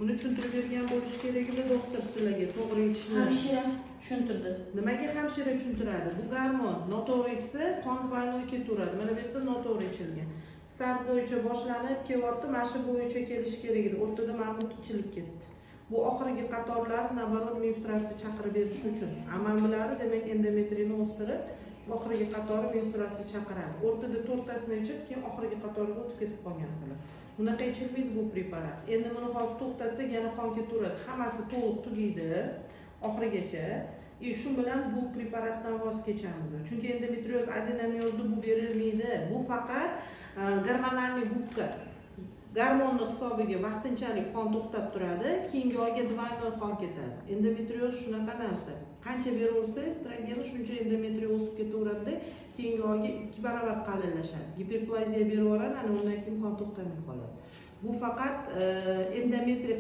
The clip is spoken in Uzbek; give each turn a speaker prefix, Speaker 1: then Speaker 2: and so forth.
Speaker 1: Buni tushuntirib bergan bo'lish kerak edi doktor sizlarga to'g'ri ichishni.
Speaker 2: Hamshira tushuntirdi.
Speaker 1: Nimaga hamshira tushuntiradi? Bu gormon noto'g'ri ichsa qon двойной ketaveradi. Mana bu yerda noto'g'ri ichilgan. Start bo'yicha boshlanib kelyapti, mana shu bo'yicha kelish kerak edi. O'rtada mamut ichilib ketdi. Bu oxirgi qatorlar naborot menstruatsiya chaqirib berish uchun. Amalilari demak endometriyni o'stirib, oxirgi qatori menstruatsiya chaqiradi. O'rtada to'rttasini ichib, keyin oxirgi qatorga o'tib ketib qolgansizlar. Bunaqa ichilmaydi bu preparat. Endi buni hozir to'xtatsak yana qon ketaveradi. Hammasi to'liq tugaydi oxirigacha. Shu bilan bu preparatdan voz kechamiz. Chunki endometrioz adenomiyozda bu berilmaydi. Bu faqat gormonal gubka. Gormonni hisobiga vaqtinchalik qon to'xtab turadi, keyingi oyga двойной qon ketadi. Endometrioz shunaqa narsa. Qancha beraversa, estrogeni shuncha endometriy o'sib ketaveradi, keyingi oyga 2 barobar qalinlashadi. Giperplaziya beraveradi, ana undan keyin qon to'xtamay qoladi. Bu faqat endometriy